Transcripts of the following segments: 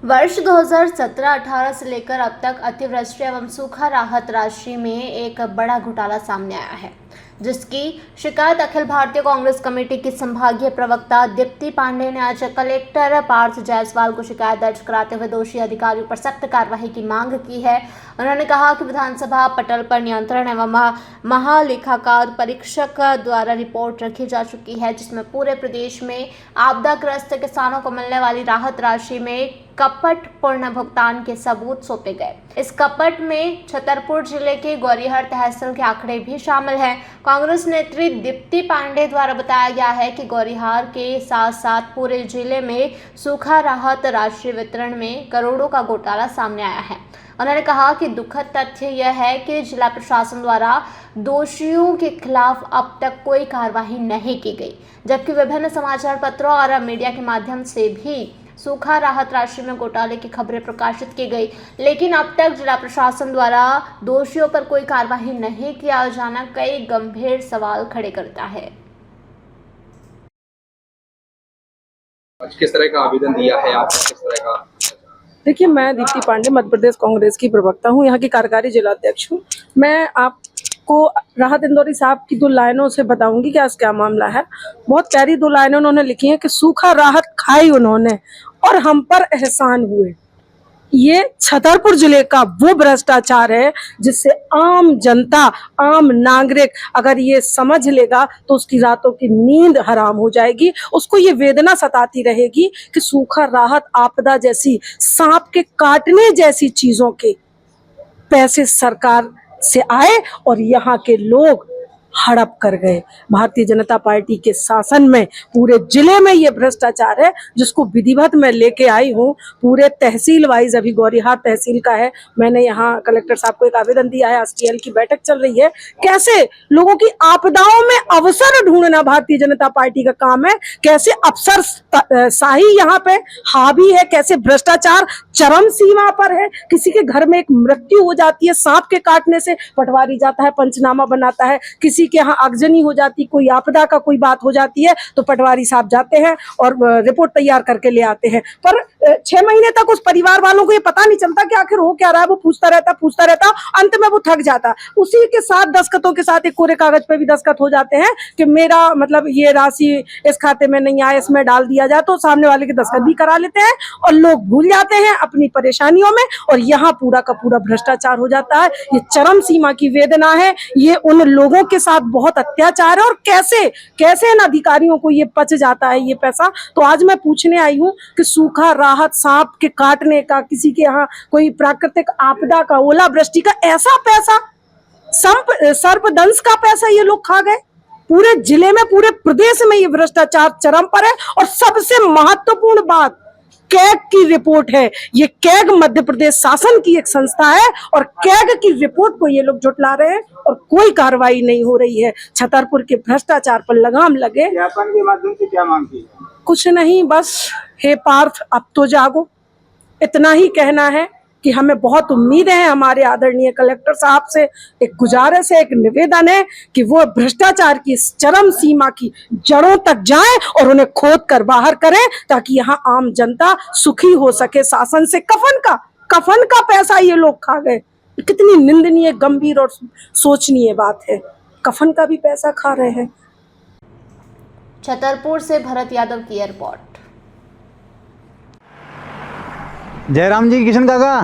वर्ष 2017-18 से लेकर अब तक अतिवृष्टि एवं सूखा राहत राशि में एक बड़ा घोटाला सामने आया है, जिसकी शिकायत अखिल भारतीय कांग्रेस कमेटी की संभागीय प्रवक्ता दीप्ति पांडे ने आज कलेक्टर पार्थ जायसवाल को शिकायत दर्ज कराते हुए दोषी अधिकारियों पर सख्त कार्रवाई की मांग की है। उन्होंने कहा कि विधानसभा पटल पर नियंत्रण एवं महालेखाकार परीक्षक द्वारा रिपोर्ट रखी जा चुकी है, जिसमें पूरे प्रदेश में आपदाग्रस्त किसानों को मिलने वाली राहत राशि में कपट पूर्ण भुगतान के सबूत सौंपे गए। इस कपट में छतरपुर जिले के गौरीहर तहसील के आंकड़े भी शामिल हैं। कांग्रेस नेत्री दीप्ति पांडे द्वारा बताया गया है कि गौरीहर के साथ साथ पूरे जिले में सूखा राहत राशि वितरण में करोड़ों का घोटाला सामने आया है। उन्होंने कहा कि दुखद तथ्य यह है कि जिला प्रशासन द्वारा दोषियों के खिलाफ अब तक कोई कार्रवाई नहीं की गई, जबकि विभिन्न समाचार पत्रों और मीडिया के माध्यम से भी सूखा राहत राशि में घोटाले की खबरें प्रकाशित की गई, लेकिन अब तक जिला प्रशासन द्वारा दोषियों पर कोई कार्रवाई नहीं किया जाना कई गंभीर सवाल खड़े करता है। आज किस तरह का आवेदन दिया है आपने, किस तरह का? देखिए, मैं दीप्ति पांडे मध्य प्रदेश कांग्रेस की प्रवक्ता हूँ, यहाँ की कार्यकारी जिला अध्यक्ष हूँ। मैं आपको राहत इंदौरी साहब की 2 लाइनों से बताऊंगी कि आज क्या मामला है। बहुत प्यारी 2 लाइनें उन्होंने लिखी हैं कि सूखा राहत खाई उन्होंने और हम पर एहसान हुए। ये छतरपुर जिले का वो भ्रष्टाचार है जिससे आम जनता, आम नागरिक अगर ये समझ लेगा तो उसकी रातों की नींद हराम हो जाएगी। उसको ये वेदना सताती रहेगी कि सूखा राहत, आपदा जैसी, सांप के काटने जैसी चीजों के पैसे सरकार से आए और यहाँ के लोग हड़प कर गए। भारतीय जनता पार्टी के शासन में पूरे जिले में ये भ्रष्टाचार है, जिसको विधिवत मैं लेके आई हूँ। पूरे तहसील वाइज, अभी गौरीहार तहसील का है, मैंने यहाँ कलेक्टर साहब को एक आवेदन दिया है, एसटीएल की बैठक चल रही है। कैसे लोगों की आपदाओं में अवसर ढूंढना भारतीय जनता पार्टी का काम है, कैसे अफसर शाही यहाँ पे हावी है, कैसे भ्रष्टाचार चरम सीमा पर है। किसी के घर में एक मृत्यु हो जाती है सांप के काटने से, पटवारी जाता है, पंचनामा बनाता है। किसी के यहाँ आगजनी हो जाती, कोई आपदा का कोई बात हो जाती है तो पटवारी साहब जाते हैं और रिपोर्ट तैयार करके ले आते हैं। पर 6 महीने तक उस परिवार वालों को ये पता नहीं चलता कि आखिर हो क्या रहा है। वो पूछता रहता, अंत में वो थक जाता। उसी के साथ दस्तखतों के साथ एक कोरे कागज पे भी दस्तखत हो जाते हैं कि मेरा मतलब ये राशि इस खाते में नहीं आए, इसमें डाल दिया जाए, तो सामने वाले के दस्तखत भी करा लेते हैं और लोग भूल जाते हैं अपनी परेशानियों में और यहाँ पूरा का पूरा भ्रष्टाचार हो जाता है। ये चरम सीमा की वेदना है, ये उन लोगों के साथ बहुत अत्याचार है और कैसे इन अधिकारियों को ये पच जाता है ये पैसा। तो आज मैं पूछने आई हूँ कि सूखा राहत, सांप के काटने का, किसी के यहाँ कोई प्राकृतिक आपदा का, ओलावृष्टि का ऐसा पैसा, सर्पदंश का पैसा ये लोग खा गए। पूरे जिले में, पूरे प्रदेश में ये भ्रष्टाचार चरम पर है। और सबसे महत्वपूर्ण बात, कैग की रिपोर्ट है। ये कैग मध्य प्रदेश शासन की एक संस्था है और कैग की रिपोर्ट को ये लोग झुठला रहे हैं और कोई कार्रवाई नहीं हो रही है। छतरपुर के भ्रष्टाचार पर लगाम लगे। ज्ञापन के माध्यम से क्या मांग की? कुछ नहीं, बस हे पार्थ अब तो जागो, इतना ही कहना है कि हमें बहुत उम्मीद है हमारे आदरणीय कलेक्टर साहब से। एक गुजारिश है, एक निवेदन है कि वो भ्रष्टाचार की इस चरम सीमा की जड़ों तक जाएं और उन्हें खोद कर बाहर करें, ताकि यहाँ आम जनता सुखी हो सके। शासन से कफन का पैसा ये लोग खा गए। कितनी निंदनीय, गंभीर और सोचनीय बात है। कफन का भी पैसा खा रहे हैं। छतरपुर से भरत यादव की रिपोर्ट। जयराम जी, किशन काका,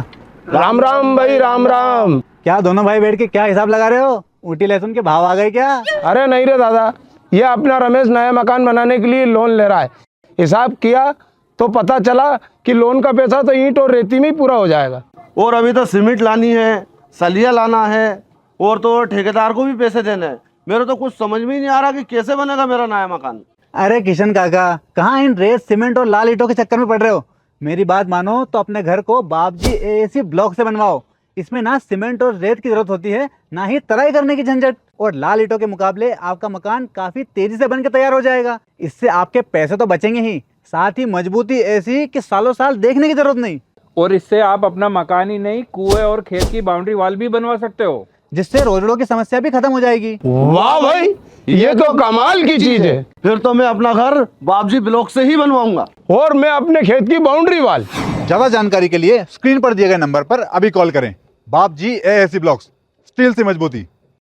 राम राम भाई, राम राम। क्या दोनों भाई बैठ के क्या हिसाब लगा रहे हो? ऊटी लहसुन के भाव आ गए क्या? अरे नहीं रे दादा, ये अपना रमेश नया मकान बनाने के लिए लोन ले रहा है। हिसाब किया तो पता चला कि लोन का पैसा तो ईंट और रेती में ही पूरा हो जाएगा। और अभी तो सीमेंट लानी है, सलिया लाना है और तो ठेकेदार को भी पैसे देने हैं। मेरे तो कुछ समझ में ही नहीं आ रहा कि कैसे बनेगा मेरा नया मकान। अरे किशन काका, कहाँ इन रेत, सीमेंट और लाल ईंटों के चक्कर में पड़ रहे हो? मेरी बात मानो तो अपने घर को बाबजी एएसी ब्लॉक से बनवाओ। इसमें ना सीमेंट और रेत की जरूरत होती है, ना ही तराई करने की झंझट। और लाल ईंटों के मुकाबले आपका मकान काफी तेजी से बनकर तैयार हो जाएगा। इससे आपके पैसे तो बचेंगे ही, साथ ही मजबूती ऐसी कि सालों साल देखने की जरूरत नहीं। और इससे आप अपना मकान ही नहीं, कुएं और खेत की बाउंड्री वॉल भी बनवा सकते हो। जिससे रोजड़ों की समस्या भी खत्म हो जाएगी। वाह भाई, ये तो कमाल की चीज है। फिर तो मैं अपना घर बाबजी ब्लॉक से ही बनवाऊंगा। और मैं अपने खेत की बाउंड्री वाल। ज्यादा जानकारी के लिए स्क्रीन पर दिए गए नंबर पर अभी कॉल करें। बाप जी AAC ब्लॉक्स, स्टील से मजबूती।